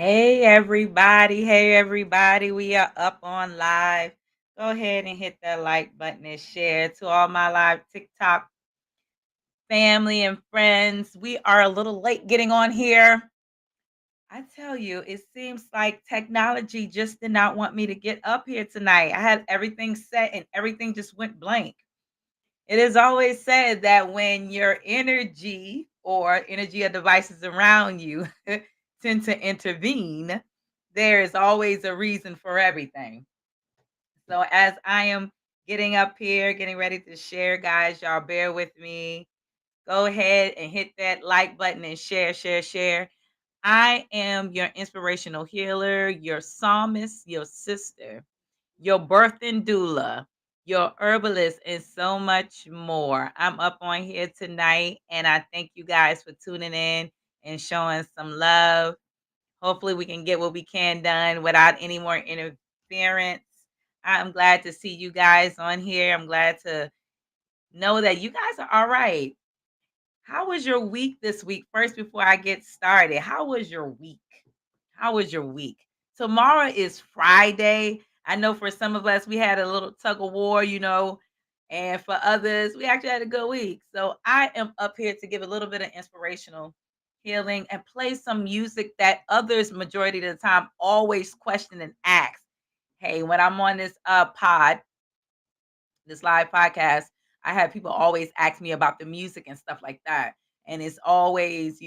Hey everybody, hey everybody, we are up on live. Go ahead and hit that like button and share to all my live TikTok family and friends. We are a little late getting on here. I tell you, it seems like technology just did not want me to get up here tonight. I had everything set and everything just went blank. It is always said that when your energy or energy of devices around you tend to intervene, there is always a reason for everything. So as I am getting up here, getting ready to share, guys, y'all bear with me. Go ahead and hit that like button and share, share, share. I am your inspirational healer, your psalmist, your sister, your birthing doula, your herbalist, and so much more. I'm up on here tonight, and I thank you guys for tuning in and showing some love. Hopefully, we can get what we can done without any more interference. I'm glad to see you guys on here. I'm glad to know that you guys are all right. How was your week this week? First, before I get started, how was your week? How was your week? Tomorrow is Friday. I know for some of us, we had a little tug of war, and for others, we actually had a good week. So I am up here to give a little bit of inspirational healing and play some music that others, majority of the time, always question and ask. Hey, when I'm on this this live podcast, I have people always ask me about the music and stuff like that. And it's always,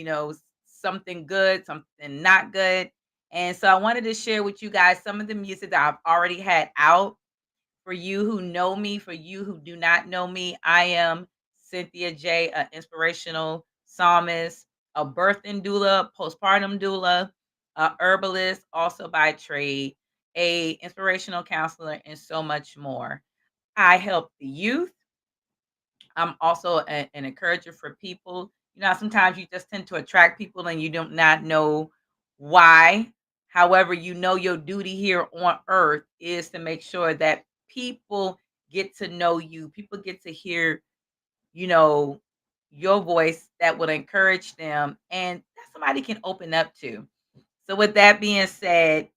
something good, something not good. And so I wanted to share with you guys some of the music that I've already had out. For you who know me, for you who do not know me, I am Cynthia J, an inspirational psalmist, a birthing doula, postpartum doula, a herbalist, also by trade, a inspirational counselor, and so much more. I help the youth. I'm also an encourager for people. Sometimes you just tend to attract people and you do not know why. However, your duty here on earth is to make sure that people get to know you. People get to hear, you know, your voice that would encourage them and that somebody can open up to. So with that being said,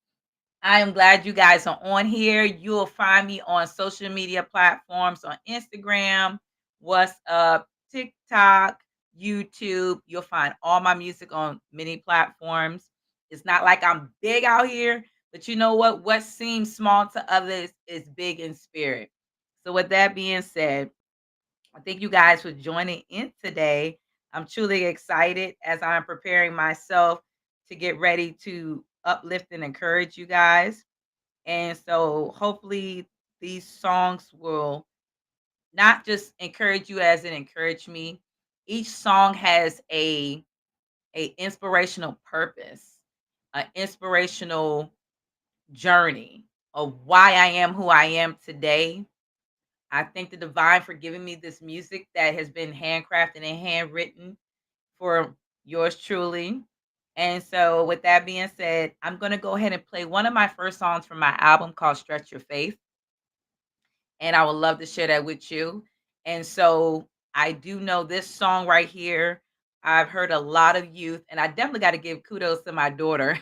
I am glad you guys are on here. You'll find me on social media platforms on Instagram, WhatsApp, TikTok, YouTube. You'll find all my music on many platforms. It's not like I'm big out here, but you know what? What seems small to others is big in spirit. So, with that being said, I thank you guys for joining in today. I'm truly excited as I'm preparing myself to get ready to uplift and encourage you guys. And so hopefully these songs will not just encourage you as it encouraged me. Each song has a inspirational purpose, an inspirational journey of why I am who I am today. I thank the divine for giving me this music that has been handcrafted and handwritten for yours truly. And so, with that being said, I'm going to go ahead and play one of my first songs from my album called Stretch Your Faith. And I would love to share that with you. And so, I do know this song right here. I've heard a lot of youth, and I definitely got to give kudos to my daughter.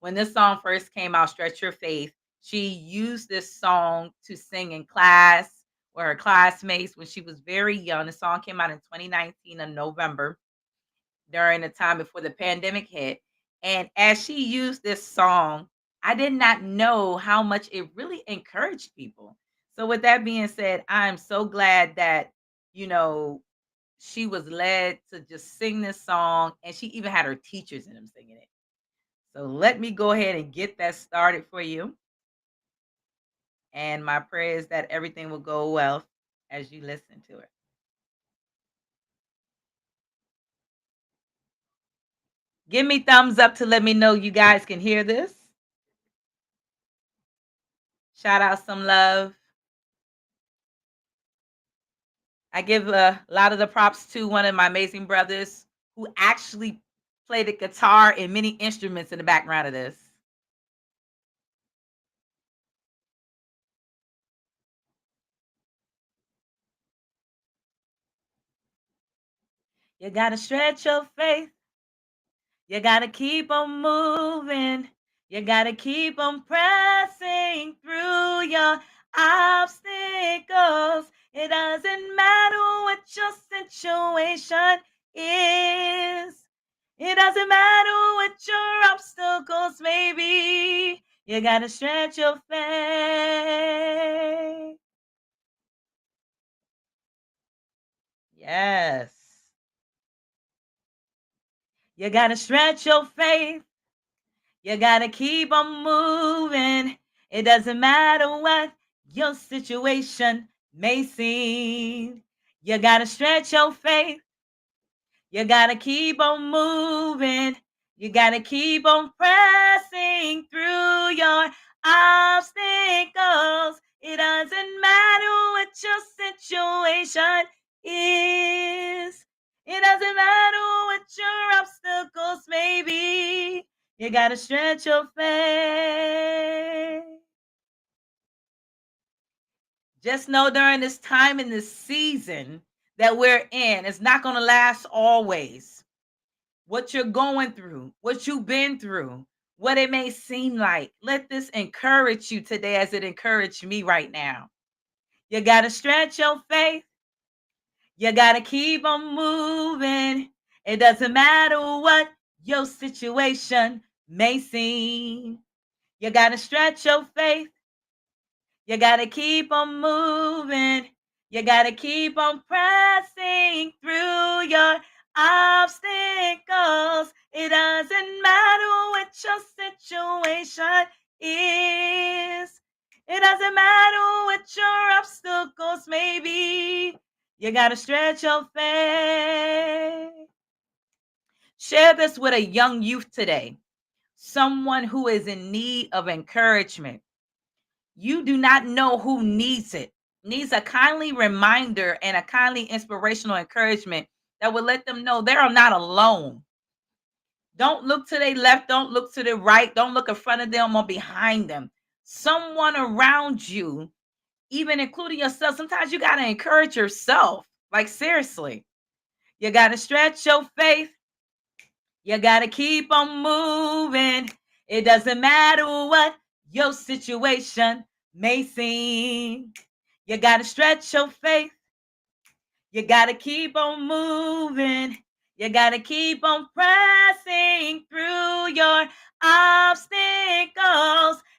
When this song first came out, Stretch Your Faith, she used this song to sing in class with her classmates when she was very young. The song came out in 2019 in November during the time before the pandemic hit. And as she used this song, I did not know how much it really encouraged people. So, with that being said, I'm so glad that, you know, she was led to just sing this song, and she even had her teachers in them singing it. So, let me go ahead and get that started for you. And my prayer is that everything will go well as you listen to it. Give me thumbs up to let me know you guys can hear this. Shout out some love. I give a lot of the props to one of my amazing brothers who actually played the guitar and many instruments in the background of this. You gotta stretch your faith. You gotta keep on moving. You gotta keep on pressing through your obstacles. It doesn't matter what your situation is. It doesn't matter what your obstacles may be. You gotta stretch your faith. Yes. You gotta stretch your faith. You gotta keep on moving. It doesn't matter what your situation may seem. You gotta stretch your faith. You gotta keep on moving. You gotta keep on pressing through your obstacles. It doesn't matter what your situation is. It doesn't matter what your obstacles may be. You gotta stretch your faith. Just know during this time in this season that we're in, it's not gonna last always. What you're going through, what you've been through, what it may seem like. Let this encourage you today as it encouraged me right now. You got to stretch your faith. You got to keep on moving. It doesn't matter what your situation may seem. You got to stretch your faith. You got to keep on moving. You got to keep on pressing through your obstacles. It doesn't matter what your situation is. It doesn't matter what your obstacles may be. You got to stretch your faith. Share this with a young youth today, someone who is in need of encouragement. You do not know who needs a kindly reminder and a kindly inspirational encouragement that will let them know they are not alone. Don't look to their left, don't look to the right, don't look in front of them or behind them. Someone around you, even including yourself, sometimes you got to encourage yourself. Like, seriously, you got to stretch your faith. You got to keep on moving. It doesn't matter what your situation may seem. You got to stretch your faith. You got to keep on moving. You got to keep on pressing through your obstacles.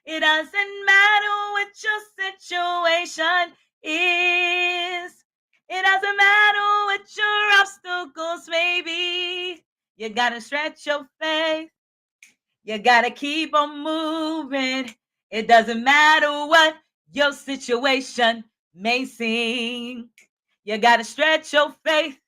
It doesn't matter what your situation is. It doesn't matter what your obstacles may be. You got to stretch your faith. You got to keep on moving. It doesn't matter what your situation may seem. You got to stretch your faith.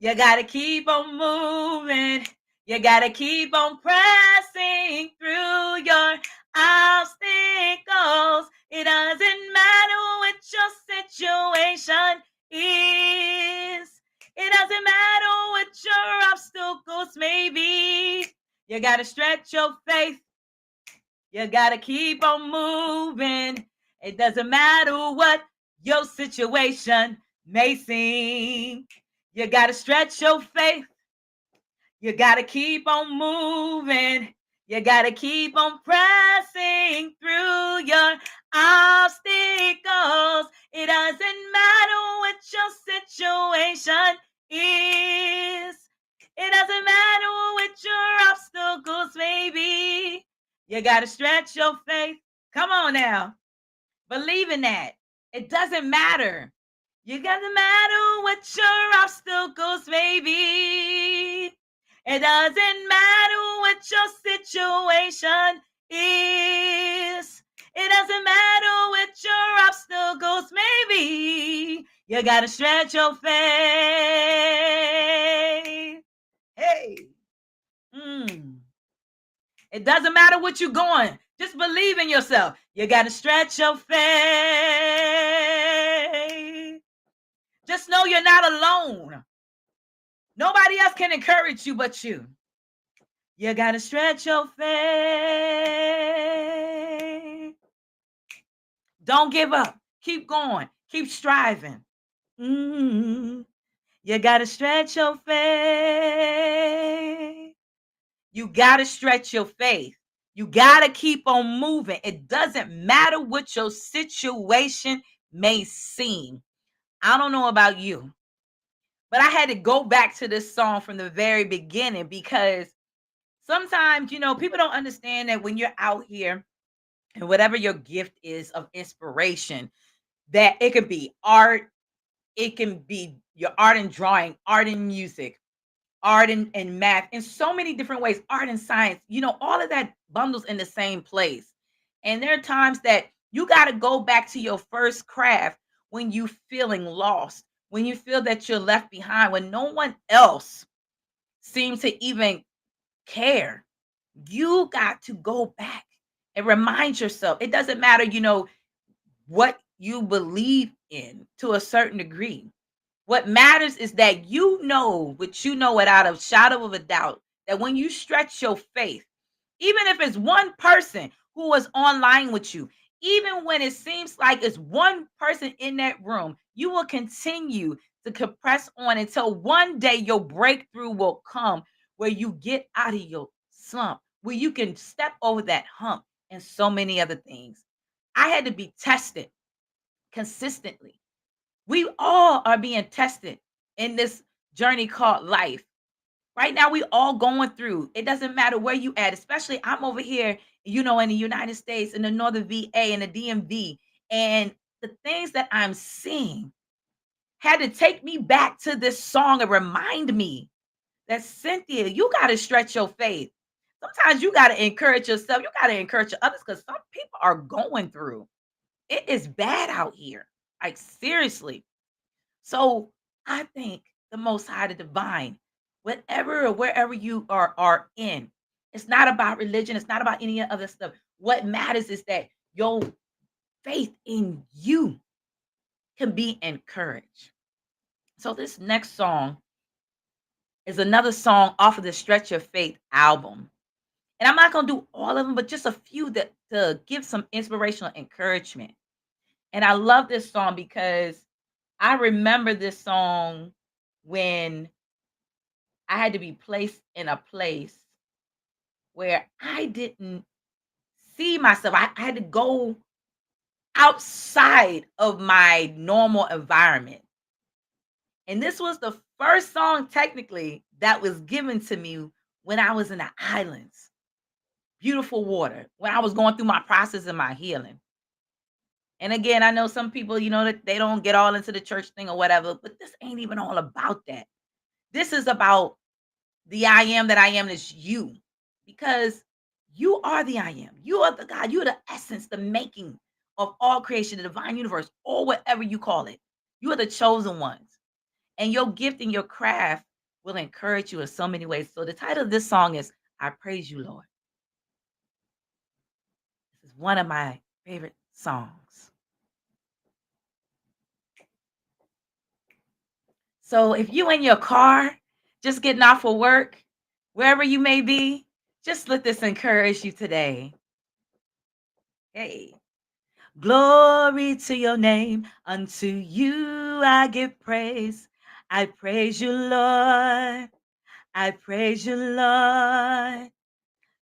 You got to keep on moving. You got to keep on pressing through your obstacles. It doesn't matter what your situation is. It doesn't matter what your obstacles may be. You got to stretch your faith. You got to keep on moving. It doesn't matter what your situation may seem. You got to stretch your faith. You got to keep on moving. You got to keep on pressing through your obstacles. It doesn't matter what your situation is. It doesn't matter what your obstacles may be. You got to stretch your faith. Come on now. Believe in that. It doesn't matter. It doesn't matter what your obstacles may be. It doesn't matter what your situation is. It doesn't matter what your obstacles may be. You got to stretch your faith. Hey. It doesn't matter what you're going. Just believe in yourself. You got to stretch your faith. Just know you're not alone. Nobody else can encourage you but you. You got to stretch your faith. Don't give up. Keep going. Keep striving. You got to stretch your faith. You got to stretch your faith. You got to keep on moving. It doesn't matter what your situation may seem. I don't know about you, but I had to go back to this song from the very beginning because sometimes, people don't understand that when you're out here and whatever your gift is of inspiration, that it could be art, it can be your art and drawing, art and music, art and math in so many different ways, art and science, all of that bundles in the same place. And there are times that you got to go back to your first craft when you feeling lost, when you feel that you're left behind, when no one else seems to even care. You got to go back and remind yourself. It doesn't matter, what you believe in to a certain degree. What matters is that you know without a shadow of a doubt that when you stretch your faith, even if it's one person who was online with you, even when it seems like it's one person in that room, you will continue to compress on until one day your breakthrough will come where you get out of your slump, where you can step over that hump and so many other things. I had to be tested consistently. We all are being tested in this journey called life. Right now, we all going through. It doesn't matter where you at, especially I'm over here, in the United States, in the Northern VA, in the DMV. And the things that I'm seeing had to take me back to this song and remind me that Cynthia, you got to stretch your faith. Sometimes you got to encourage yourself. You got to encourage others because some people are going through. It is bad out here. Like, seriously. So I think the Most High, the Divine, whatever or wherever you are in, it's not about religion. It's not about any other stuff. What matters is that your faith in you can be encouraged. So this next song is another song off of the Stretch Your Faith album. And I'm not going to do all of them, but just a few that to give some inspirational encouragement. And I love this song because I remember this song when I had to be placed in a place where I didn't see myself. I had to go outside of my normal environment. And this was the first song, technically, that was given to me when I was in the islands. Beautiful water, when I was going through my process of my healing. And again, I know some people, that they don't get all into the church thing or whatever, but this ain't even all about that. This is about the I am that I am is you, because you are the I am. You are the God. You are the essence, the making of all creation, the divine universe, or whatever you call it. You are the chosen ones. And your gift and your craft will encourage you in so many ways. So the title of this song is I Praise You, Lord. This is one of my favorite songs. So if you in your car, just getting off of work, wherever you may be, just let this encourage you today. Hey. Glory to your name. Unto you I give praise. I praise you, Lord. I praise you, Lord.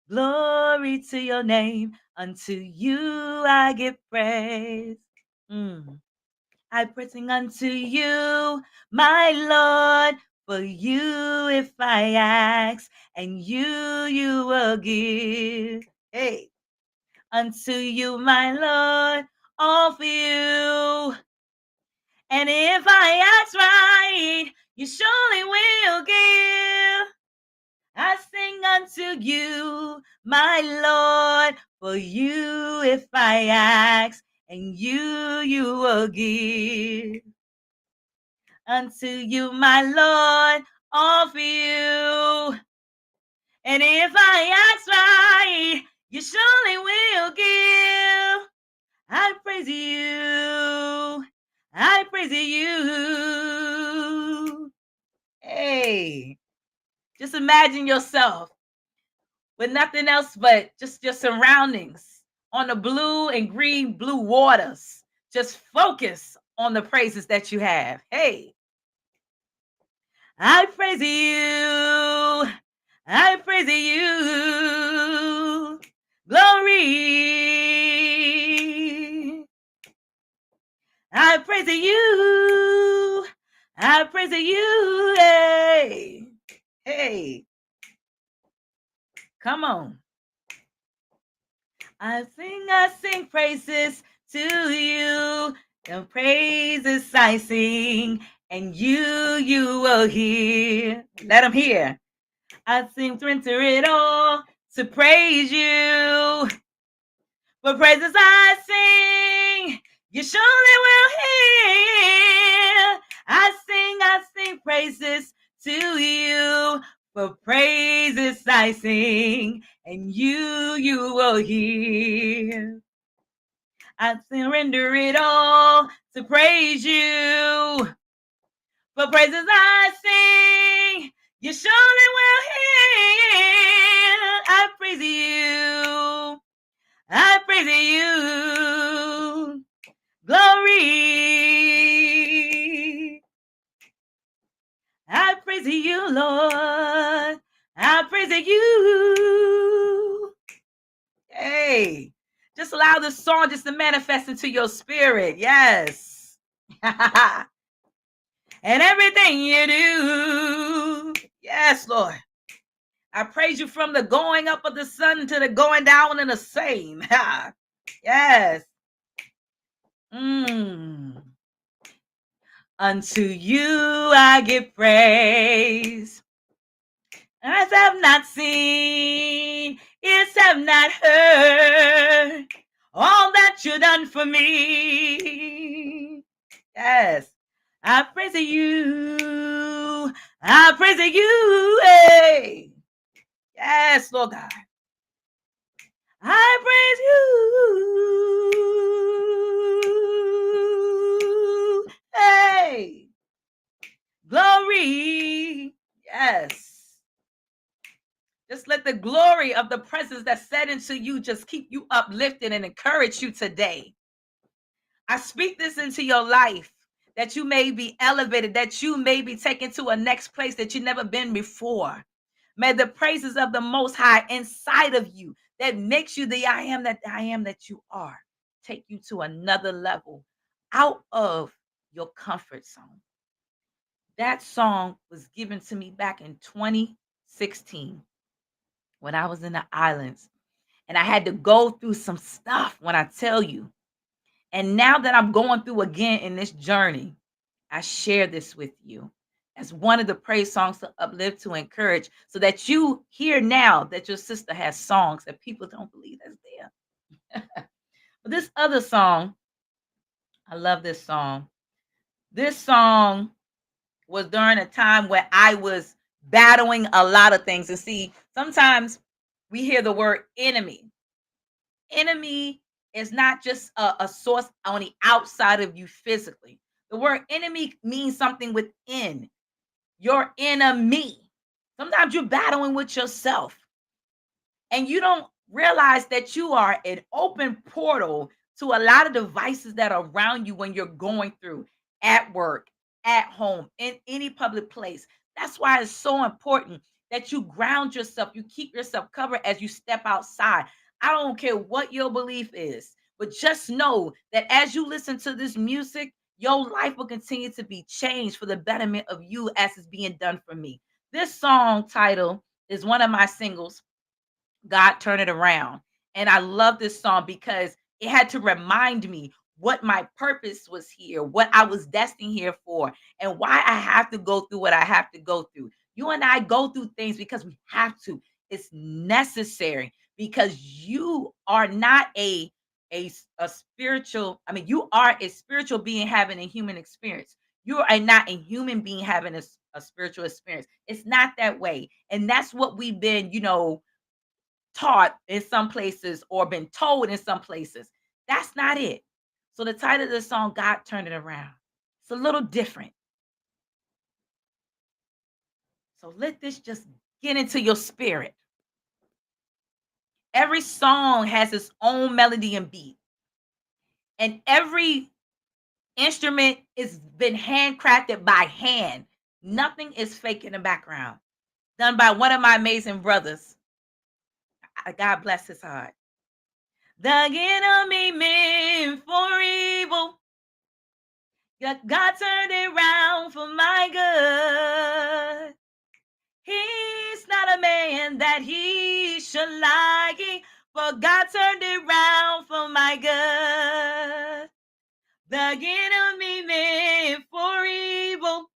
Glory to your name. Unto you I give praise. I sing unto you, my Lord. For you if I ask, and you will give. Hey. Unto you, my Lord, all for you. And if I ask right, you surely will give. I sing unto you, my Lord, for you if I ask, and you will give. Unto you, my Lord, all for you. And if I ask right, you surely will give. I praise you. I praise you. Hey, just imagine yourself with nothing else but just your surroundings on the blue and green blue waters. Just focus on the praises that you have. Hey, I praise you. I praise you. Glory. I praise you. I praise you. Hey. Hey. Come on. I sing praises to you. The praises I sing, and you will hear. Let them hear. I sing to enter it all to praise you. For praises I sing, you surely will hear. I sing praises to you. For praises I sing, and you will hear. I surrender it all to praise you. For praises I sing, you surely will hear. I praise you. I praise you. Glory. I praise you, Lord. I praise you. Hey, just allow the song just to manifest into your spirit. Yes. And everything you do. Yes, Lord. I praise you from the going up of the sun to the going down in the same. Yes. Unto you I give praise. Eyes have not seen, ears have not heard all that you done for me. Yes. I praise you. I praise you. Hey. Yes, Lord God. I praise you. Hey. Glory. Yes. Just let the glory of the presence that's set into you just keep you uplifted and encourage you today. I speak this into your life that you may be elevated, that you may be taken to a next place that you've never been before. May the praises of the Most High inside of you that makes you the I am that you are take you to another level out of your comfort zone. That song was given to me back in 2016 when I was in the islands. And I had to go through some stuff when I tell you. And now that I'm going through again in this journey, I share this with you as one of the praise songs to uplift, to encourage, so that you hear now that your sister has songs that people don't believe that's there. But this other song, I love this song. This song was during a time where I was battling a lot of things. And see, sometimes we hear the word enemy. Enemy is not just a source on the outside of you physically. The word enemy means something within your enemy. Sometimes you're battling with yourself and you don't realize that you are an open portal to a lot of devices that are around you when you're going through at work, at home, in any public place. That's why it's so important that you ground yourself, you keep yourself covered as you step outside. I don't care what your belief is, but just know that as you listen to this music, your life will continue to be changed for the betterment of you as it's being done for me. This song title is one of my singles, God Turn It Around. And I love this song because it had to remind me what my purpose was here, what I was destined here for, and why I have to go through what I have to go through. You and I go through things because we have to. It's necessary because you are not a spiritual, I mean, you are a spiritual being having a human experience. You are not a human being having a spiritual experience. It's not that way. And that's what we've been, taught in some places or been told in some places. That's not it. So the title of the song, God Turned It Around. It's a little different. So let this just get into your spirit. Every song has its own melody and beat. And every instrument is been handcrafted by hand. Nothing is fake in the background. done by one of my amazing brothers. God bless his heart. The enemy meant for evil, yet God turned it around for my good. He's not a man that he should lie, but God turned it around for my good. The enemy meant for evil,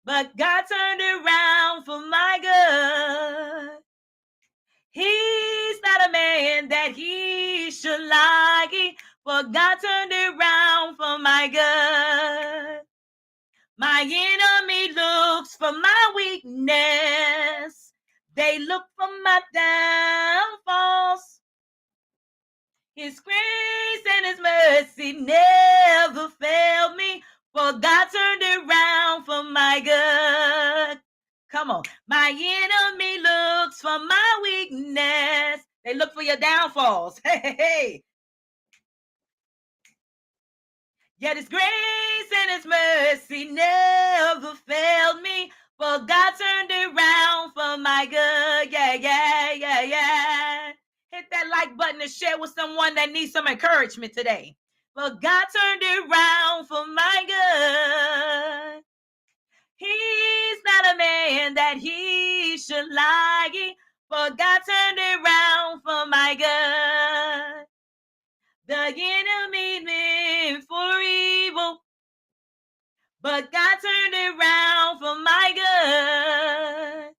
but God turned it around for my good. He's not a man that he should lie, but God turned it around for my good. My enemy looks for my weakness. They look for my downfalls. His grace and his mercy never failed me, for God turned it around for my good. Come on. My enemy looks for my weakness. They look for your downfalls. Hey, hey, hey. Yet his grace and his mercy never failed me, for God turned it around for my good. Yeah, yeah, yeah, yeah. Hit that like button and share with someone that needs some encouragement today. But God turned it around for my good. He's not a man that he should lie, but God turned it around for my good. The enemy meant for evil, but God turned it around for my good.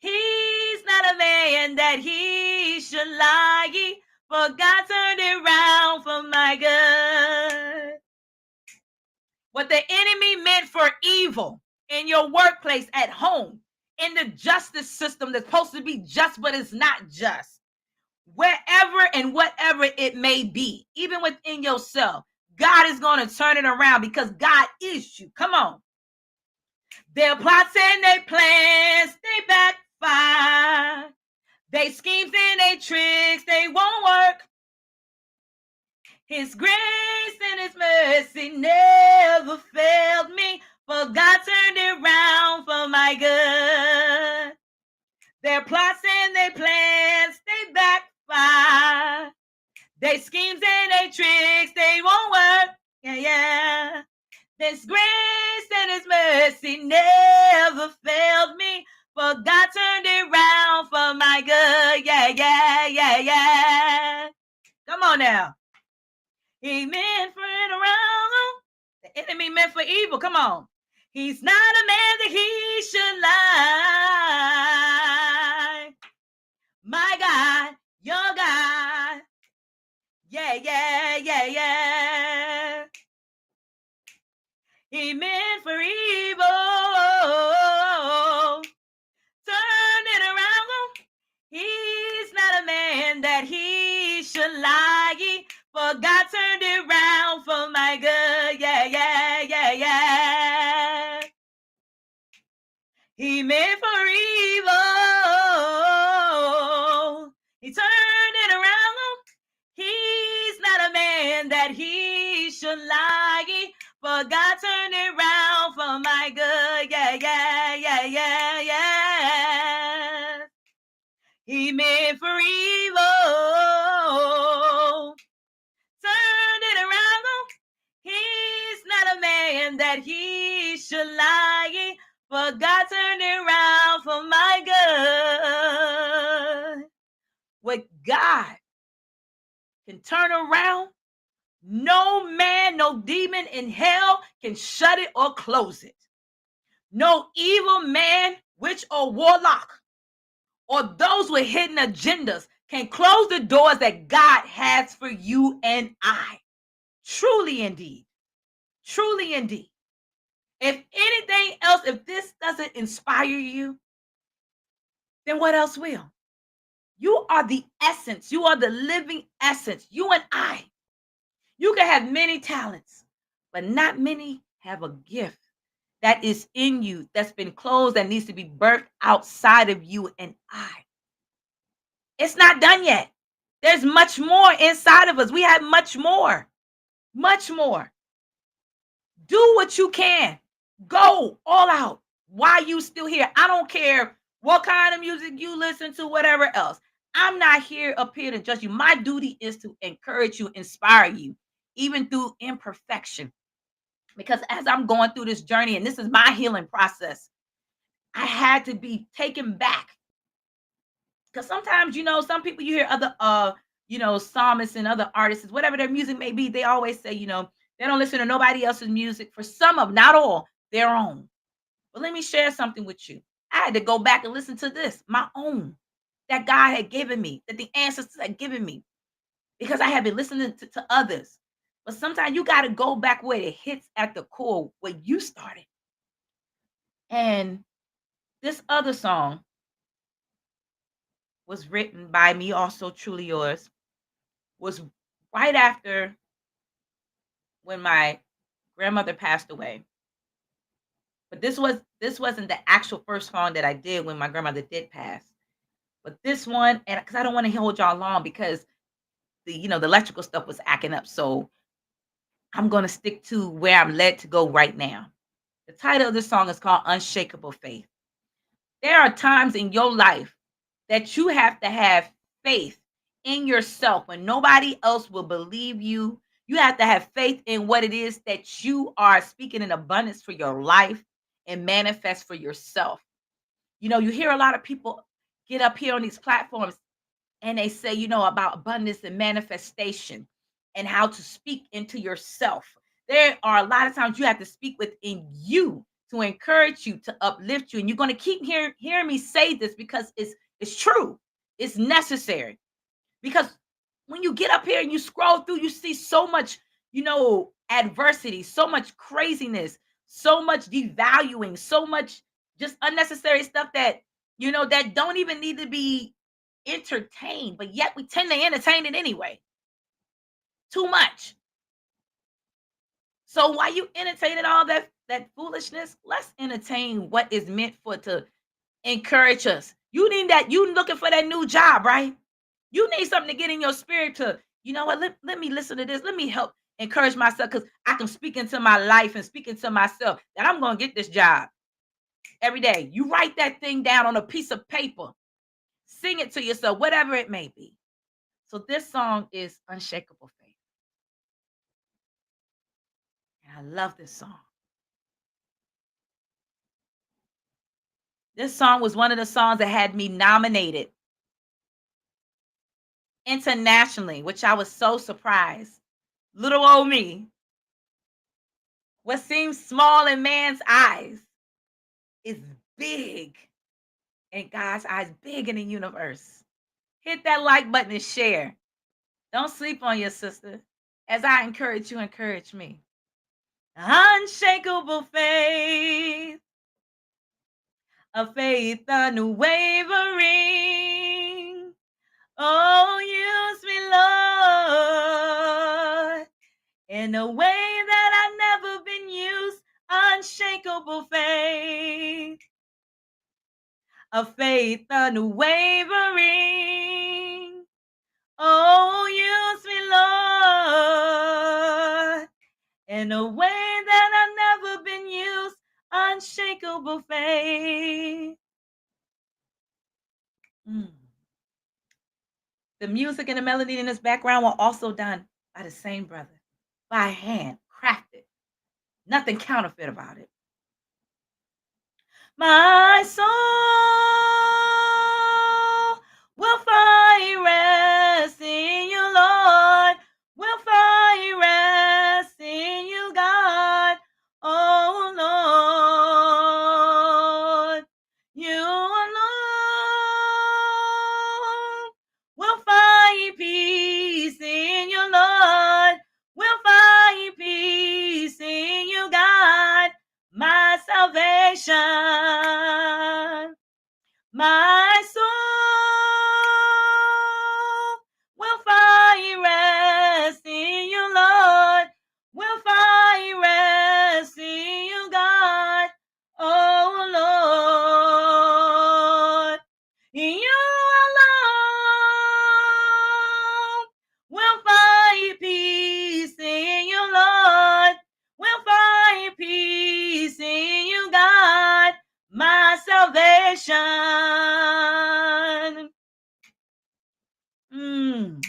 He's not a man that he should lie, but God turned it around for my good. What the enemy meant for evil in your workplace, at home, in the justice system that's supposed to be just, but it's not just. Wherever and whatever it may be, even within yourself, God is going to turn it around because God is you. Come on. Their plots and their plans, they backfire. They schemes and they tricks, they won't work. His grace and his mercy never failed me, but God turned it around for my good. Their plots and their plans, they backfire. They schemes and they tricks, they won't work. Yeah, yeah. His grace and his mercy never failed me, but God turned it around for my good. Yeah, yeah, yeah, yeah. Come on now. He meant for it around. The enemy meant for evil. Come on. He's not a man that he should lie. My God, your God. Yeah, yeah, yeah, yeah. He meant for evil. Turn it around. He's not a man that he should lie, but God turned it around for my good. Yeah, yeah, yeah, yeah. He meant for evil. He turned it around. He's not a man that he should lie, but God turned it around for my good. Yeah, yeah, yeah, yeah, yeah. He meant for evil. Turned it around. He's not a man that he should lie, but God turned it around for my good. What God can turn around, no man, no demon in hell can shut it or close it. No evil man, witch, or warlock, or those with hidden agendas can close the doors that God has for you and I. Truly indeed. Truly indeed. If anything else, if this doesn't inspire you, then what else will? You are the essence. You are the living essence. You and I. You can have many talents, but not many have a gift that is in you, that's been closed, that needs to be birthed outside of you and I. It's not done yet. There's much more inside of us. We have much more. Much more. Do what you can. Go all out. Why you still here? I don't care what kind of music you listen to, whatever else. I'm not here up here to judge you. My duty is to encourage you, inspire you, even through imperfection. Because as I'm going through this journey, and this is my healing process, I had to be taken back. Because sometimes, some people, you hear other psalmists and other artists, whatever their music may be, they always say, they don't listen to nobody else's music. For some of, not all, their own. But let me share something with you. I had to go back and listen to this, my own, that God had given me, that the ancestors had given me, because I had been listening to others. But sometimes you got to go back where it hits at the core, where you started. And this other song was written by me, also truly yours, was right after when my grandmother passed away. But this wasn't the actual first song that I did when my grandmother did pass. But this one, and because I don't want to hold y'all long, because the electrical stuff was acting up. So I'm gonna stick to where I'm led to go right now. The title of this song is called Unshakable Faith. There are times in your life that you have to have faith in yourself when nobody else will believe you. You have to have faith in what it is that you are speaking in abundance for your life and manifest for yourself. You hear a lot of people get up here on these platforms and they say, about abundance and manifestation and how to speak into yourself. There are a lot of times you have to speak within you to encourage you, to uplift you. And you're going to keep hearing me say this because it's true. It's necessary. Because when you get up here and you scroll through, you see so much, adversity, so much craziness, so much devaluing, so much just unnecessary stuff that don't even need to be entertained, but yet we tend to entertain it anyway. Too much. So while you entertaining all that foolishness, let's entertain what is meant for to encourage us. You need that. You looking for that new job, right? You need something to get in your spirit to, what, let me listen to this. Let me help encourage myself, because I can speak into my life and speak into myself that I'm going to get this job every day. You write that thing down on a piece of paper. Sing it to yourself, whatever it may be. So this song is Unshakable Faith. And I love this song. This song was one of the songs that had me nominated internationally, which I was so surprised. Little old me. What seems small in man's eyes is big in God's eyes, big in the universe. Hit that like button and share. Don't sleep on your sister. As I encourage you, encourage me. Unshakable faith, a faith unwavering. Oh, use me, Lord, in a way that I've never been used. Unshakable faith, a faith unwavering. Oh, use me, Lord, in a way that I've never been used. Unshakable faith. The music and the melody in this background were also done by the same brother, by hand, crafted. Nothing counterfeit about it. My soul will find rest in you, Lord. Will find rest in you, God. Oh, Lord. You alone will find peace in you, Lord. Will find peace in you, God. My salvation, my soul will find rest in you, Lord. Will find rest in you, God. Oh, Lord. You alone will find peace in you, Lord. Will find peace in you, God. salvation. Mm.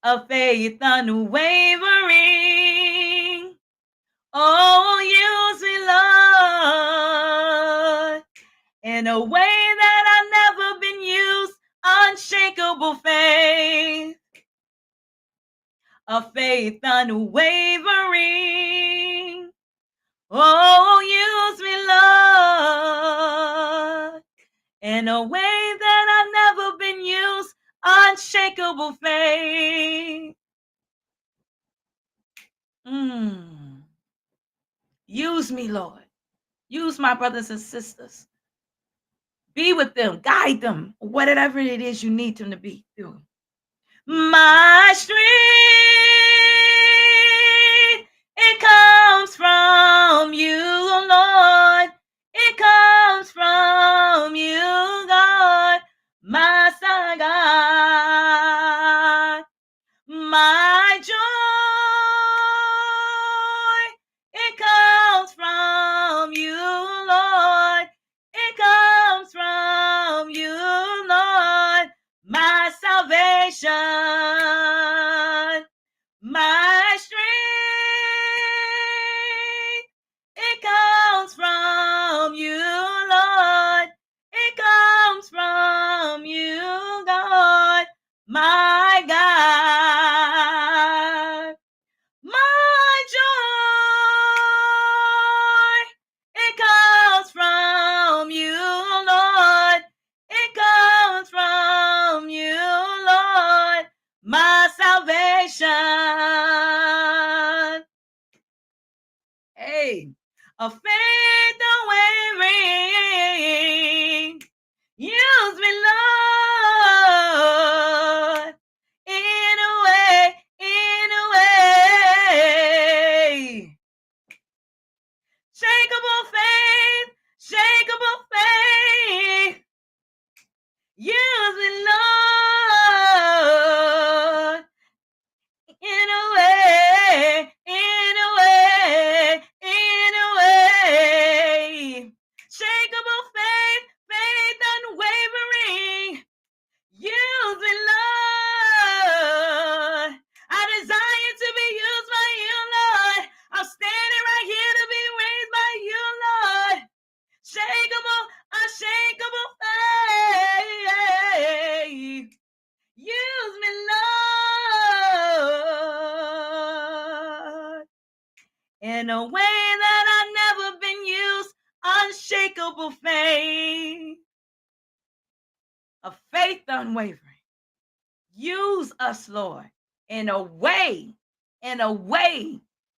A faith unwavering. Oh, use me, Lord, in a way that I've never been used. Unshakable faith. A faith unwavering. Oh, use me, Lord, in a way that I've never been used. Unshakable faith. Mm. Use me, Lord. Use my brothers and sisters. Be with them, guide them, whatever it is you need them to be doing. My strength, it comes from you, Lord. It comes from you, God, my son, God. My joy, it comes from you, Lord. It comes from you, Lord. My salvation, my strength, it comes from you, Lord. It comes from you, God, my God. My joy, it comes from you, Lord. It comes from you, Lord. My salvation. Hey, a faith unwavering. Use me, Lord, in a way, in a way. Shakeable faith, shakeable faith. Use me, Lord, in a way, in a way, in a way. Shakeable faith, faith unwavering. Use me, Lord. I desire to be used by you, Lord. I'm standing right here to be raised by you, Lord. Shakeable, unshakable faith. Use me, Lord, in a way that I've never been used. Unshakable faith. A faith unwavering. Use us, Lord, in a way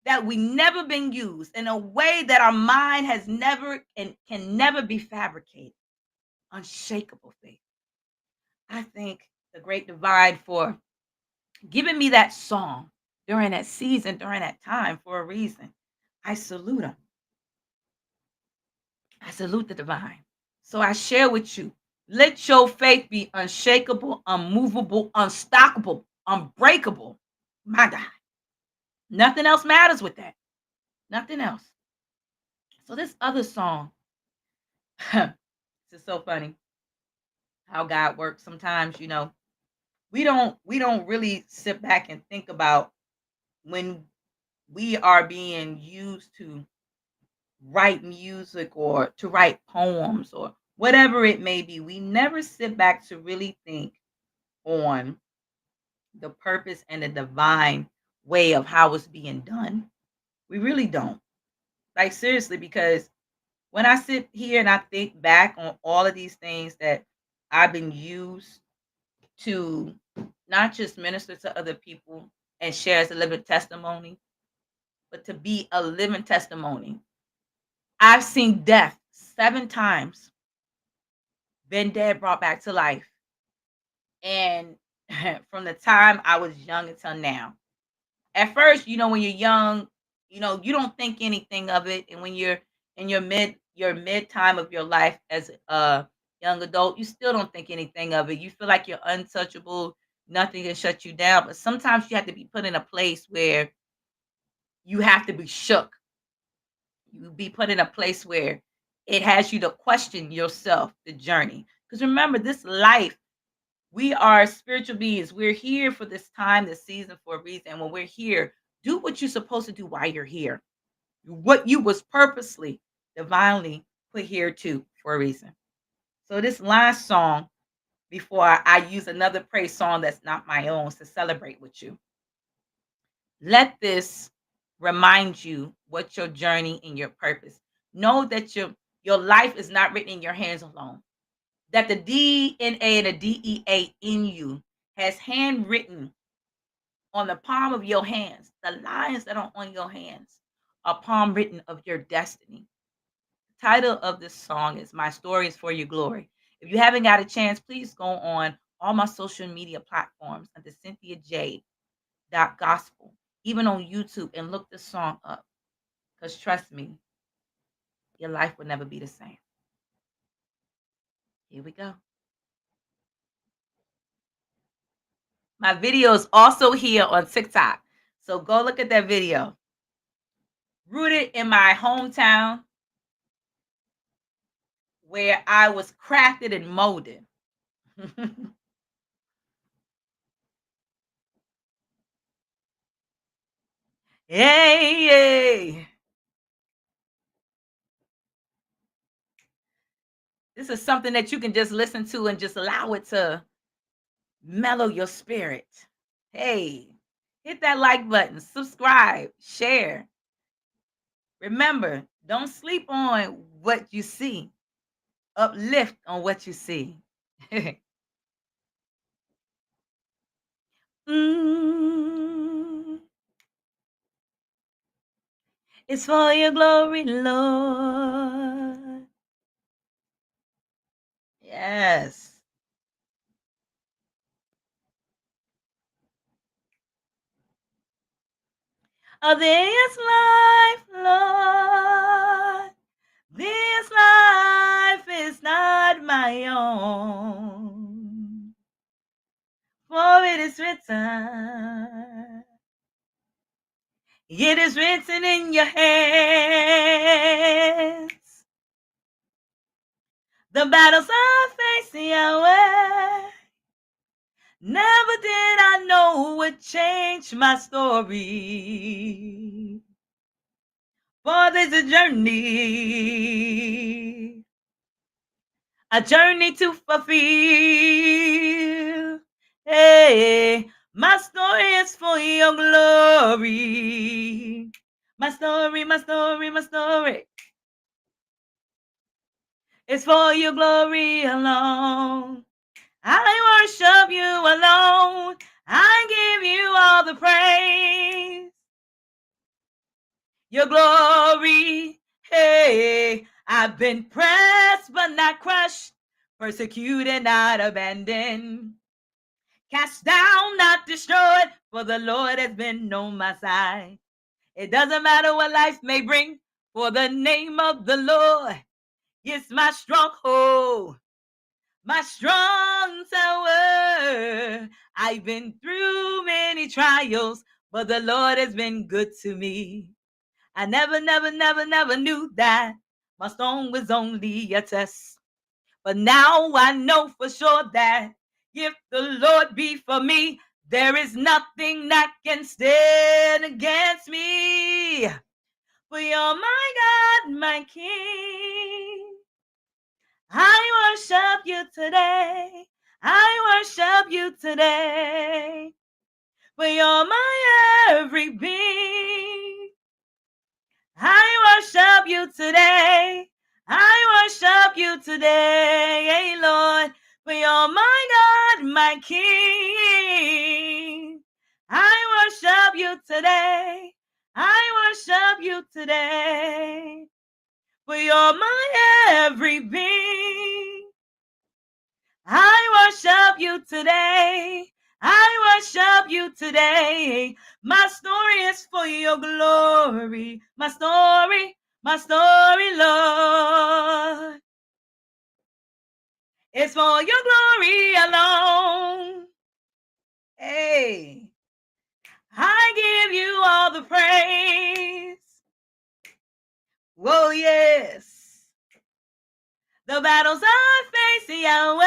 that we never been used, in a way that our mind has never and can never be fabricated. Unshakable faith. I thank the great divine for giving me that song during that season, during that time for a reason. I salute him. I salute the divine. So I share with you. Let your faith be unshakable, unmovable, unstoppable, unbreakable. My God. Nothing else matters with that. Nothing else. So this other song, this is so funny how God works. Sometimes, we don't really sit back and think about when we are being used to write music or to write poems or whatever it may be. We never sit back to really think on the purpose and the divine way of how it's being done. We really don't. Like seriously, because when I sit here and I think back on all of these things that I've been used to not just minister to other people and share as a living testimony, but to be a living testimony. I've seen death 7 times, been dead, brought back to life. And from the time I was young until now. At first, when you're young, you don't think anything of it. And when you're in your mid time of your life as a young adult, you still don't think anything of it. You feel like you're untouchable, nothing can shut you down. But sometimes you have to be put in a place where you have to be shook. You be put in a place where It has you to question yourself, the journey. Because remember, this life, we are spiritual beings. We're here for this time, this season for a reason. And when we're here, do what you're supposed to do while you're here. What you was purposely, divinely put here to for a reason. So this last song, before I use another praise song that's not my own to celebrate with you. Let this remind you what your journey and your purpose. Know that your life is not written in your hands alone. That the DNA and the DEA in you has handwritten on the palm of your hands. The lines that are on your hands are palm written of your destiny. The title of this song is My Story is for Your Glory. If you haven't got a chance, please go on all my social media platforms under Cynthia J. Gospel, even on YouTube, and look the song up. Because trust me, your life will never be the same. Here we go. My video is also here on TikTok. So go look at that video. Rooted in my hometown where I was crafted and molded. Hey, hey. This is something that you can just listen to and just allow it to mellow your spirit. Hey, hit that like button, subscribe, share. Remember, don't sleep on what you see. Uplift on what you see. Mm, it's for your glory, Lord. Yes. Oh, this life, Lord. This life is not my own. For it is written. It is written in your hands. The battles I face, Yahweh. Never did I know would change my story. For there's a journey to fulfill. Hey, my story is for your glory. My story, my story, my story. It's for your glory alone. I worship you alone. I give you all the praise. Your glory, hey, I've been pressed but not crushed, persecuted, not abandoned, cast down, not destroyed, for the Lord has been on my side. It doesn't matter what life may bring, for the name of the Lord is my stronghold. My strong tower. I've been through many trials, but the Lord has been good to me. I never knew that my stone was only a test. But now I know for sure that if the Lord be for me, there is nothing that can stand against me. For you're my God, my King. I worship you today. I worship you today. For you're my every being. I worship you today. I worship you today, hey Lord. For you're my God, my King. I worship you today. I worship you today. For you're my every being. I worship you today. I worship you today. My story is for your glory. My story, Lord. It's for your glory alone. Hey, I give you all the praise. Whoa, yes. The battles I face Yahweh.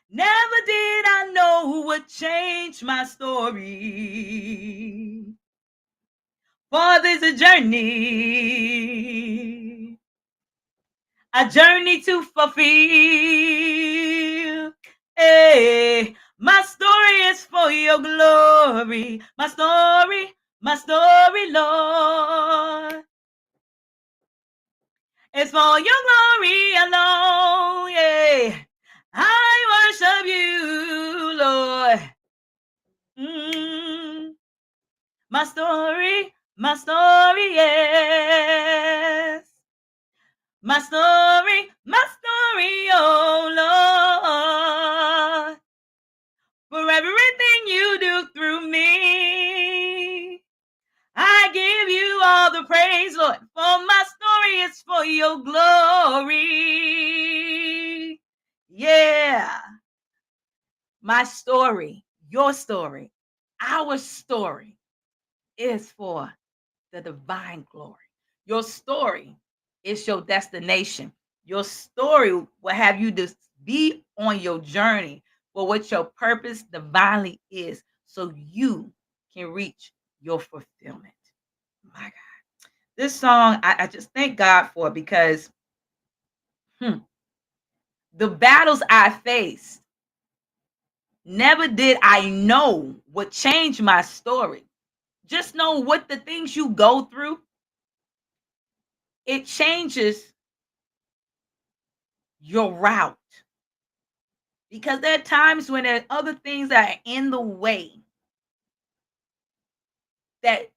Never did I know what changed my story. For this a journey to fulfill. Hey, my story is for your glory. My story, Lord. It's for your glory alone, yeah. I worship you, Lord. My story, yes. My story, oh Lord. For everything you do through me, I give you all the praise, Lord. For my story is for your glory. Yeah. My story, your story, our story is for the divine glory. Your story is your destination. Your story will have you to be on your journey for what your purpose divinely is, so you can reach your fulfillment. My God. This song, I just thank God for, because the battles I faced, never did I know what changed my story. Just know what the things you go through, it changes your route. Because there are times when there are other things that are in the way, that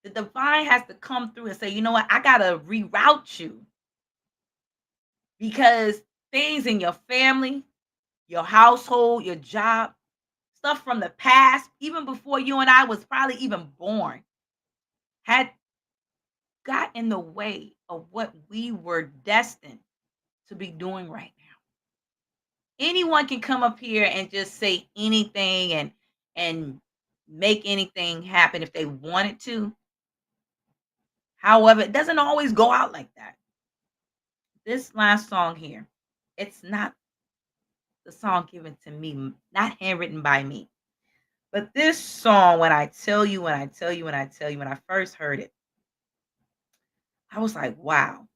the divine has to come through and say, you know what, I gotta reroute you. Because things in your family, your household, your job, stuff from the past, even before you and I was probably even born, had got in the way of what we were destined to be doing right now. Anyone can come up here and just say anything and make anything happen if they wanted to. However, it doesn't always go out like that. This last song here, it's not the song given to me, not handwritten by me. But this song, when I first heard it, I was like, wow.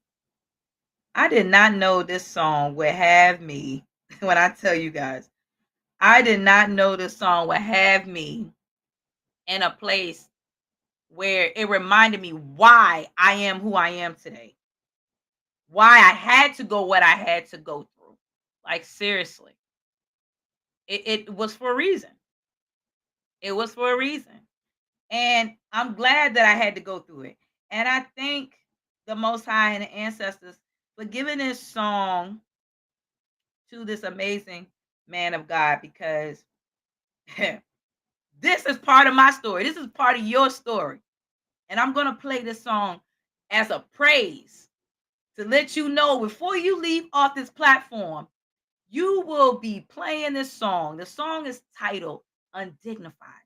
I did not know this song would have me, when I tell you guys, I did not know this song would have me in a place where it reminded me why I am who I am today. Why I had to go what I had to go through. Like, seriously. It was for a reason. It was for a reason. And I'm glad that I had to go through it. And I thank the Most High and the ancestors for giving this song to this amazing man of God, because this is part of my story. This is part of your story. And I'm going to play this song as a praise to let you know, before you leave off this platform, you will be playing this song. The song is titled Undignified.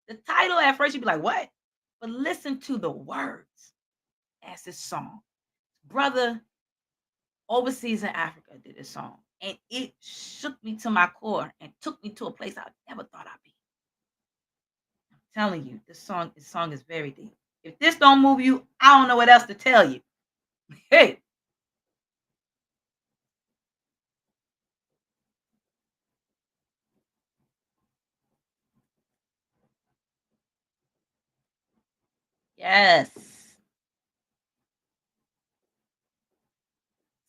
The title at first, you'd be like, what? But listen to the words as this song. Brother overseas in Africa did this song, and it shook me to my core and took me to a place I never thought I'd be. I'm telling you, this song is very deep. If this don't move you, I don't know what else to tell you. Hey. Yes.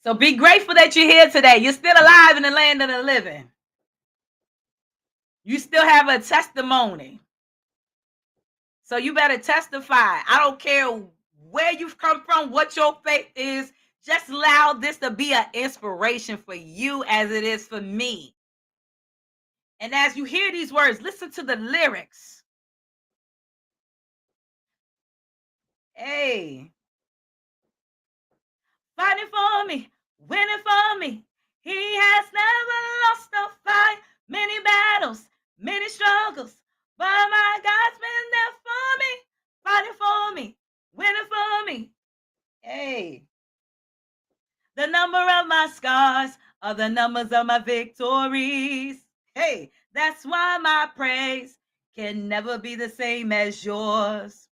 So be grateful that you're here today. You're still alive in the land of the living. You still have a testimony. So you better testify. I don't care where you've come from, what your faith is. Just allow this to be an inspiration for you as it is for me. And as you hear these words, listen to the lyrics. Hey. Fighting for me, winning for me. He has never lost a fight. Many battles, many struggles. But my God's been there for me, fighting for me, winning for me. Hey. The number of my scars are the numbers of my victories. Hey, that's why my praise can never be the same as yours.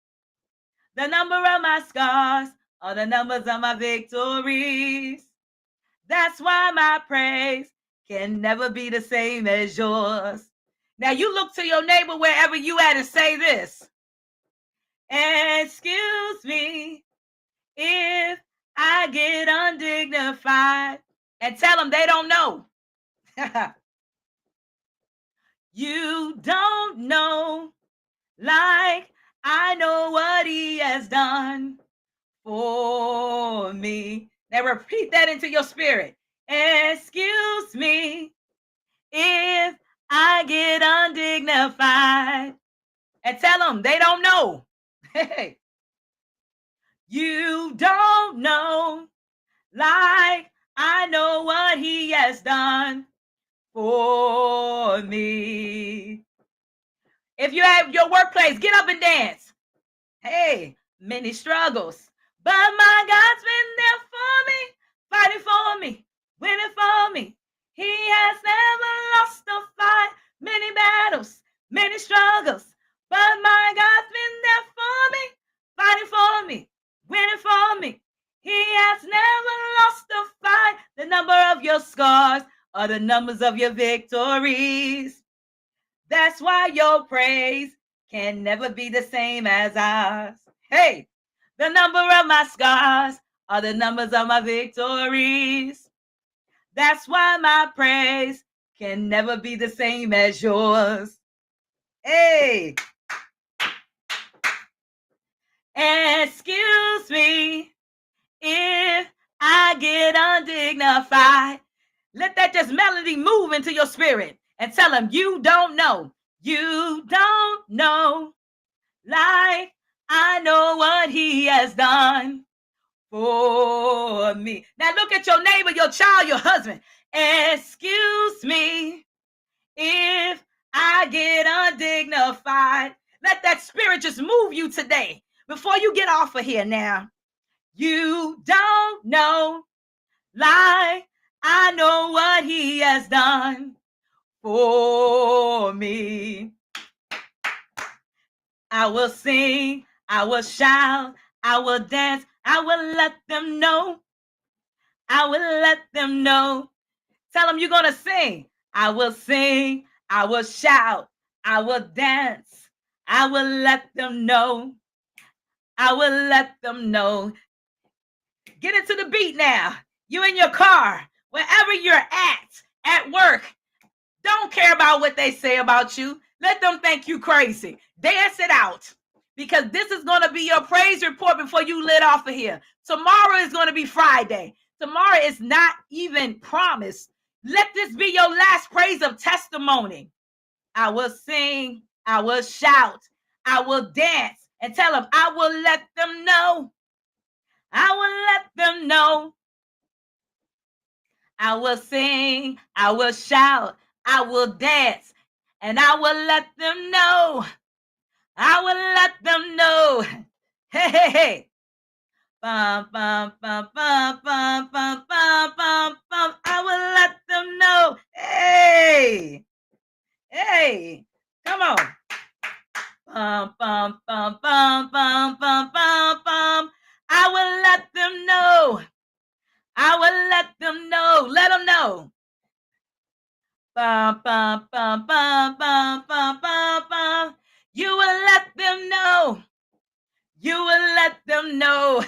The number of my scars are the numbers of my victories. That's why my praise can never be the same as yours. Now you look to your neighbor wherever you at and say this. Excuse me if I get undignified, and tell them they don't know. You don't know like I know what he has done for me. Now repeat that into your spirit. Excuse me if I get undignified, and tell them they don't know. Hey, you don't know like I know what he has done for me. If you're at your workplace, get up and dance. Hey, many struggles, but my God's been there for me, fighting for me, winning for me. He has never lost a fight. Many battles, many struggles, but my God's been there for me, fighting for me, winning for me. He has never lost a fight. The number of your scars are the numbers of your victories. That's why your praise can never be the same as ours. Hey, the number of my scars are the numbers of my victories. That's why my praise can never be the same as yours. Hey, excuse me if I get undignified. Let that just melody move into your spirit and tell them you don't know. You don't know like I know what he has done for me. Now look at your neighbor, your child, your husband. Excuse me if I get undignified. Let that spirit just move you today before you get off of here now. You don't know like I know what he has done for me. I will sing, I will shout, I will dance, I will let them know. I will let them know. Tell them you're going to sing. I will sing, I will shout, I will dance, I will let them know. I will let them know. Get into the beat now. You in your car, wherever you're at work. Don't care about what they say about you. Let them think you crazy. Dance it out. Because this is going to be your praise report before you lit off of here. Tomorrow is going to be Friday. Tomorrow is not even promised. Let this be your last praise of testimony. I will sing. I will shout. I will dance. And tell them, I will let them know. I will let them know. I will sing. I will shout. I will dance. And I will let them know. I will let them know. Hey, hey, hey. Bum, bum, bum, bum, bum, bum, bum, bum, bum. I will let them know. Hey. Hey. Come on. Bum, bum, bum, bum, bum, bum, bum, bum. I will let them know. I will let them know. Let them know. Bum, bum, bum, bum, bum, bum, bum, bum. You will let them know. You will let them know.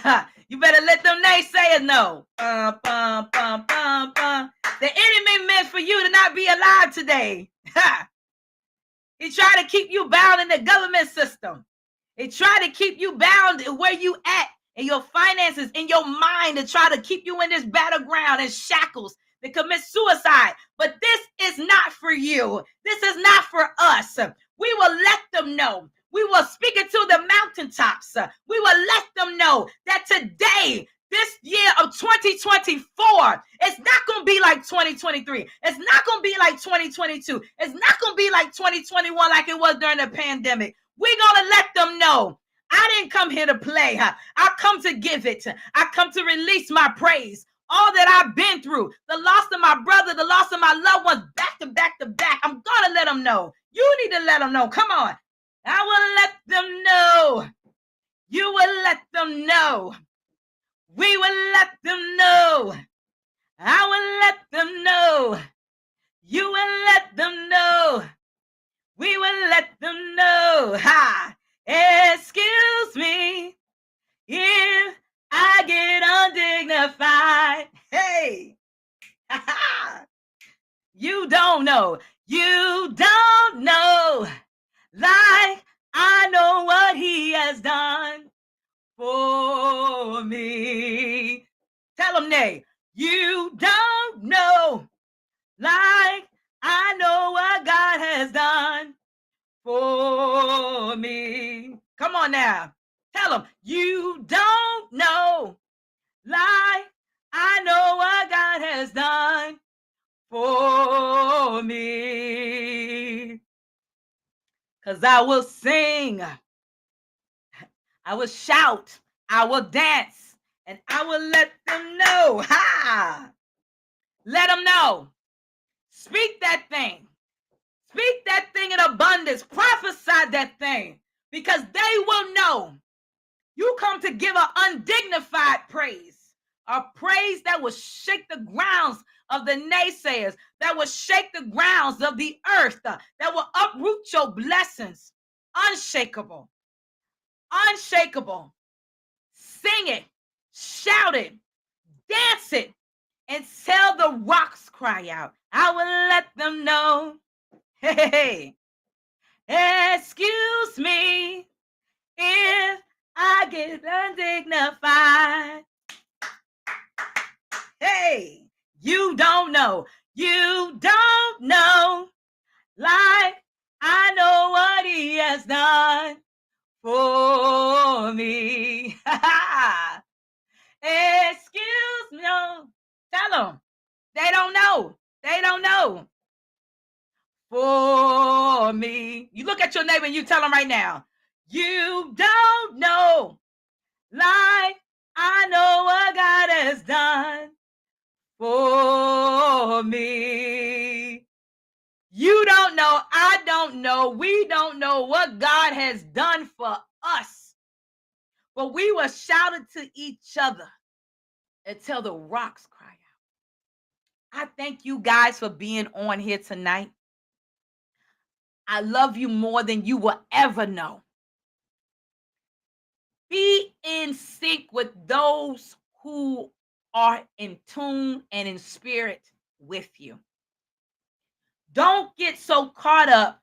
You better let them naysayers know. Bum, bum, bum, bum, bum. The enemy meant for you to not be alive today. He tried to keep you bound in the government system. He tried to keep you bound where you at, in your finances, in your mind, to try to keep you in this battleground and shackles to commit suicide. But this is not for you. This is not for us. We will let them know. We will speak it to the mountaintops. We will let them know that today, this year of 2024, it's not going to be like 2023. It's not going to be like 2022. It's not going to be like 2021 like it was during the pandemic. We're going to let them know. I didn't come here to play. I come to give it. I come to release my praise all that I've been through, the loss of my brother, the loss of my loved ones, back to back to back. I'm going to let them know. You need to let them know. Come on. I will let them know. You will let them know. We will let them know. I will let them know. You will let them know. We will let them know. Ha! Excuse me if I get undignified. Hey! You don't know. You don't know. Like I know what he has done for me. Tell him, Nay, you don't know. Like I know what God has done for me. Come on now. Tell him, you don't know. Like I know what God has done for me. Because I will sing, I will shout, I will dance, and I will let them know. Ha! Let them know. Speak that thing. Speak that thing in abundance. Prophesy that thing. Because they will know you come to give an undignified praise. A praise that will shake the grounds of the naysayers, that will shake the grounds of the earth, that will uproot your blessings. Unshakable. Unshakable. Sing it, shout it, dance it, and tell the rocks cry out. I will let them know. Hey, excuse me if I get undignified. Hey, you don't know. You don't know. Like I know what he has done for me. Excuse me. Tell them. They don't know. They don't know. For me. You look at your neighbor and you tell them right now. You don't know. Like I know what God has done for me. You don't know. I don't know. We don't know what God has done for us. But we will shout it to each other until the rocks cry out. I thank you guys for being on here tonight. I love you more than you will ever know. Be in sync with those who are in tune and in spirit with you. Don't get so caught up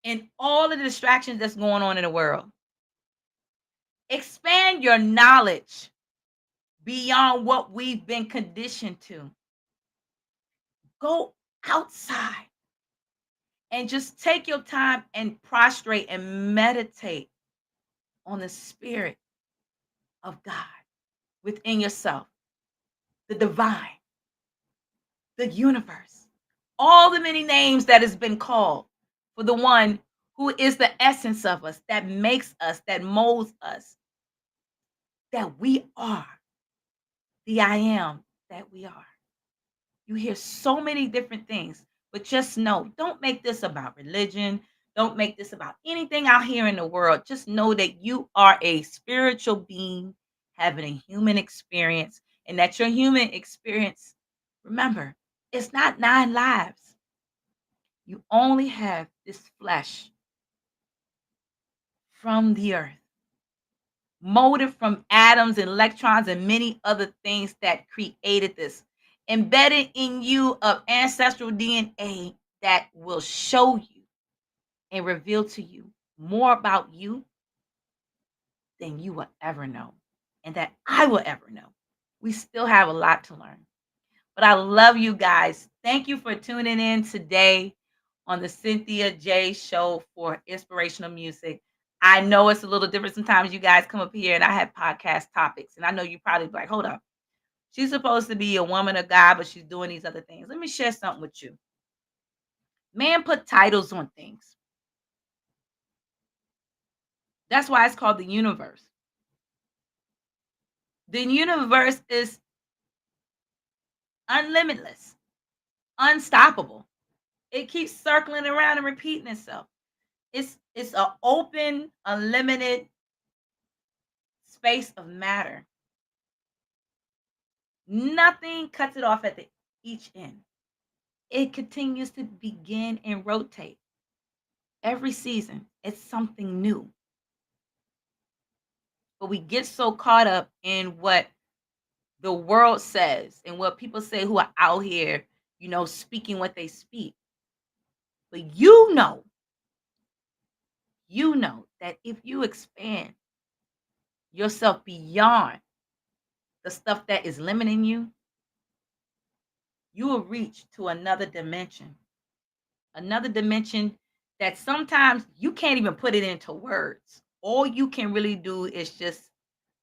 in all of the distractions that's going on in the world. Expand your knowledge beyond what we've been conditioned to. Go outside and just take your time and prostrate and meditate on the spirit of God within yourself, the divine, the universe, all the many names that has been called for the one who is the essence of us, that makes us, that molds us, that we are the I am that we are. You hear so many different things, but just know, don't make this about religion. Don't make this about anything out here in the world. Just know that you are a spiritual being having a human experience, and that your human experience, remember, it's not 9 lives. You only have this flesh from the earth, molded from atoms and electrons and many other things that created this, embedded in you of ancestral DNA that will show you and reveal to you more about you than you will ever know, and that I will ever know. We still have a lot to learn. But I love you guys. Thank you for tuning in today on the Cynthia J Show for Inspirational Music. I know it's a little different. Sometimes you guys come up here and I have podcast topics, and I know you probably be like, hold up. She's supposed to be a woman of God, but she's doing these other things. Let me share something with you. Man put titles on things. That's why it's called the universe. The universe is unlimitless, unstoppable. It keeps circling around and repeating itself. It's an open, unlimited space of matter. Nothing cuts it off at the each end. It continues to begin and rotate. Every season, it's something new. But we get so caught up in what the world says and what people say who are out here, speaking what they speak. But you know that if you expand yourself beyond the stuff that is limiting you, you will reach to another dimension that sometimes you can't even put it into words. All you can really do is just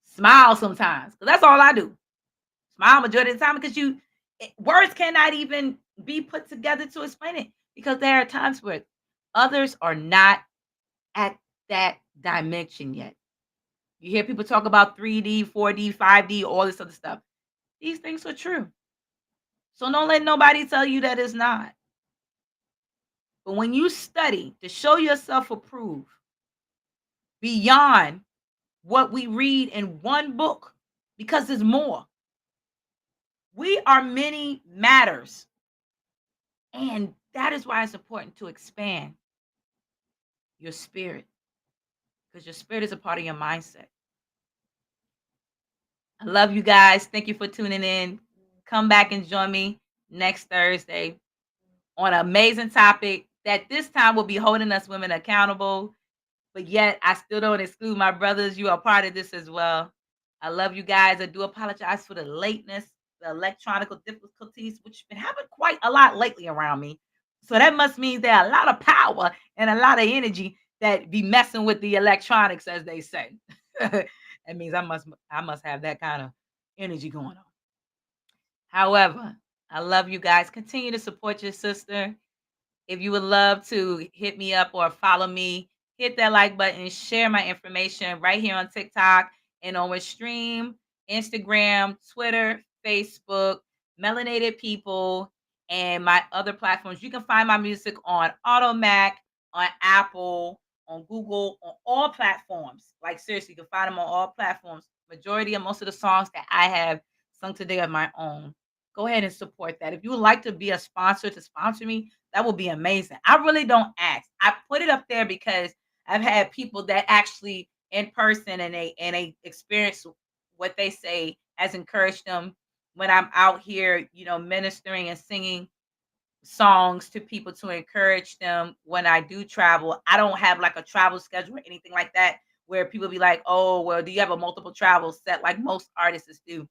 smile sometimes, because that's all I do. Smile majority of the time, because words cannot even be put together to explain it, because there are times where others are not at that dimension yet. You hear people talk about 3D, 4D, 5D, all this other stuff. These things are true. So don't let nobody tell you that it's not. But when you study to show yourself approved beyond what we read in one book, because there's more. We are many matters. And that is why it's important to expand your spirit, because your spirit is a part of your mindset. I love you guys. Thank you for tuning in. Come back and join me next Thursday on an amazing topic that this time will be holding us women accountable. But yet, I still don't exclude my brothers. You are part of this as well. I love you guys. I do apologize for the lateness, the electronic difficulties, which have been happening quite a lot lately around me. So that must mean there are a lot of power and a lot of energy that be messing with the electronics, as they say. That means I must have that kind of energy going on. However, I love you guys. Continue to support your sister. If you would love to hit me up or follow me, hit that like button, share my information right here on TikTok and on Stream, Instagram, Twitter, Facebook, Melanated People, and my other platforms. You can find my music on Automac, on Apple, on Google, on all platforms. Like seriously, you can find them on all platforms. Majority of most of the songs that I have sung today are my own. Go ahead and support that. If you would like to be a sponsor to sponsor me, that would be amazing. I really don't ask. I put it up there because I've had people that actually in person, and they experience what they say has encouraged them when I'm out here, ministering and singing songs to people to encourage them when I do travel. I don't have like a travel schedule or anything like that where people be like, "Oh, well, do you have a multiple travel set like most artists do?"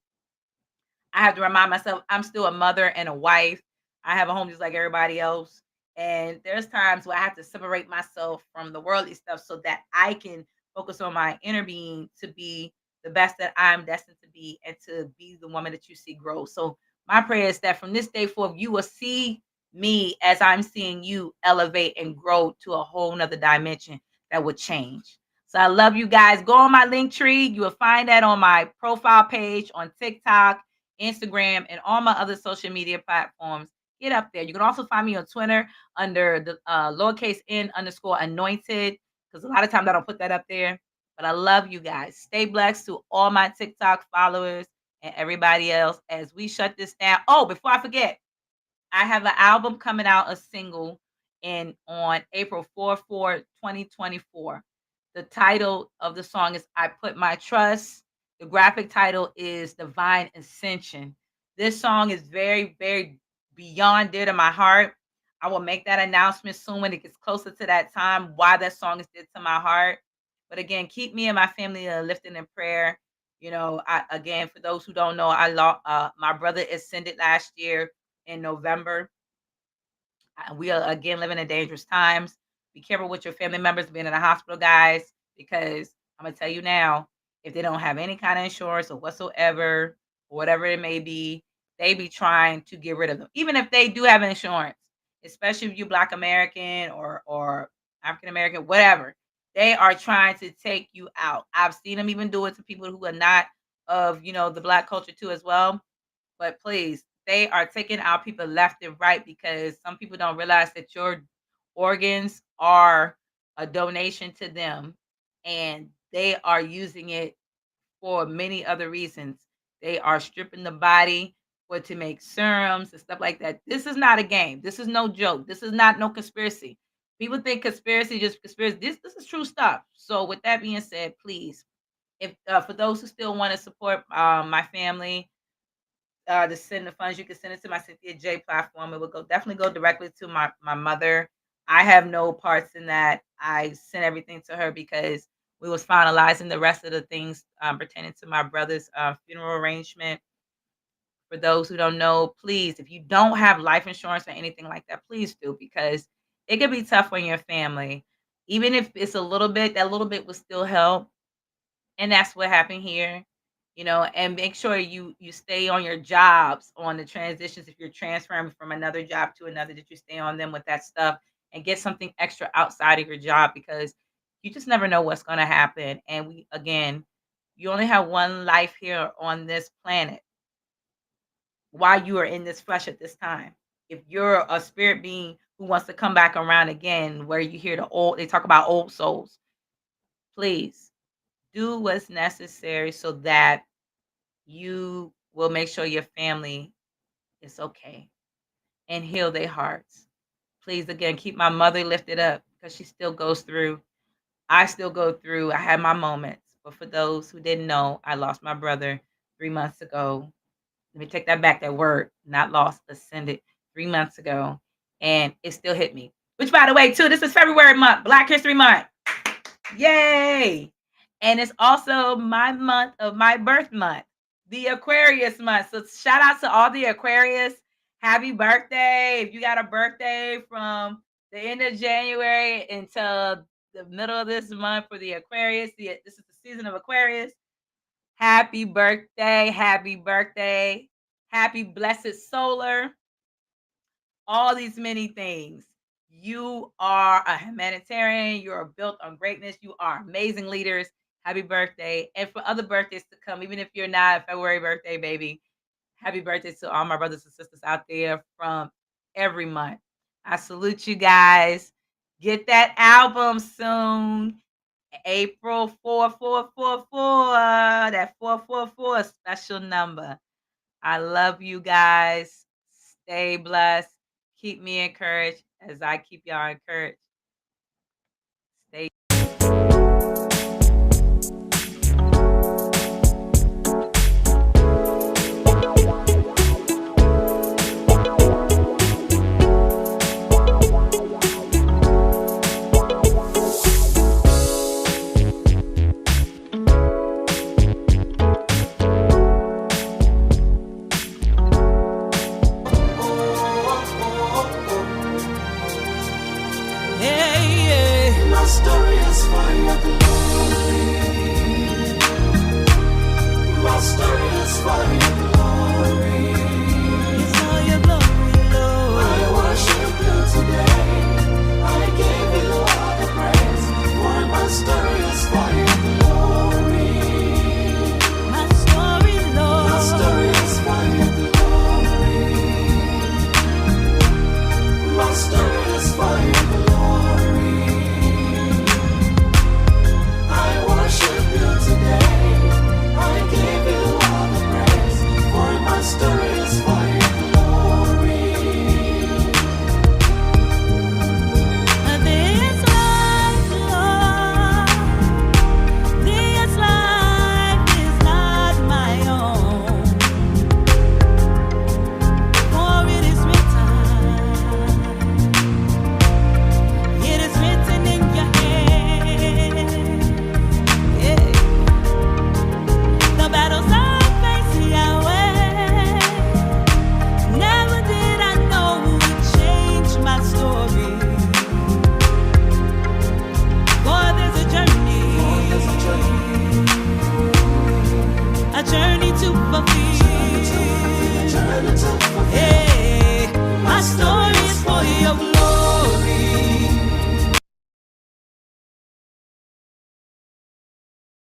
I have to remind myself I'm still a mother and a wife. I have a home just like everybody else. And there's times where I have to separate myself from the worldly stuff so that I can focus on my inner being to be the best that I'm destined to be and to be the woman that you see grow. So my prayer is that from this day forward, you will see me as I'm seeing you elevate and grow to a whole nother dimension that would change. So I love you guys. Go on my link tree. You will find that on my profile page on TikTok, Instagram, and all my other social media platforms. Get up there. You can also find me on Twitter under the lowercase n underscore anointed, because a lot of times I don't put that up there. But I love you guys. Stay blessed to all my TikTok followers and everybody else as we shut this down. Oh, before I forget, I have an album coming out, a single, in on April 4, 2024. The title of the song is I Put My Trust. The graphic title is Divine Ascension. This song is very, very beyond dear to my heart. I will make that announcement soon when it gets closer to that time, why that song is dear to my heart. But again, keep me and my family lifted in prayer. Again, for those who don't know, I lost my brother ascended last year in November. We are again living in dangerous times. Be careful with your family members being in the hospital, guys, because I'm gonna tell you now, if they don't have any kind of insurance or whatsoever, or whatever it may be, they be trying to get rid of them. Even if they do have insurance, especially if you Black American or African American, whatever, they are trying to take you out. I've seen them even do it to people who are not of the Black culture too as well. But please they are taking out people left and right because some people don't realize that your organs are a donation to them, and they are using it for many other reasons. They are stripping the body for to make serums and stuff like that. This is not a game. This is no joke. This is not no conspiracy. People think conspiracy just conspiracy. This is true stuff. So with that being said, please, if for those who still want to support my family, to send the funds, you can send it to my Cynthia J platform. It will go definitely go directly to my mother. I have no parts in that. I sent everything to her because we was finalizing the rest of the things pertaining to my brother's funeral arrangement. For those who don't know, please, if you don't have life insurance or anything like that, please do, because it could be tough on your family. Even if it's a little bit, that little bit will still help. And that's what happened here, and make sure you stay on your jobs, on the transitions. If you're transferring from another job to another, that you stay on them with that stuff and get something extra outside of your job, because you just never know what's going to happen. And you only have one life here on this planet while you are in this flesh at this time. If you're a spirit being who wants to come back around again, where you hear they talk about old souls, please do what's necessary so that you will make sure your family is okay and heal their hearts. Please, again, keep my mother lifted up because she still goes through. I still go through. I had my moments. But for those who didn't know, I lost my brother 3 months ago. Let me take that back. That word, not lost, ascended 3 months ago. And it still hit me. Which, by the way, too, this is February month, Black History Month. Yay! And it's also my month of my birth month, the Aquarius month. So shout out to all the Aquarius. Happy birthday. If you got a birthday from the end of January until the middle of this month for the Aquarius, this is the season of Aquarius. Happy birthday. Happy birthday. Happy blessed solar. All these many things. You are a humanitarian. You are built on greatness. You are amazing leaders. Happy birthday. And for other birthdays to come, even if you're not a February birthday baby, happy birthday to all my brothers and sisters out there from every month. I salute you guys. Get that album soon. April 4444. That 444 special number. I love you guys. Stay blessed. Keep me encouraged as I keep y'all encouraged. Stay. Story is for your glory. My story is for your glory.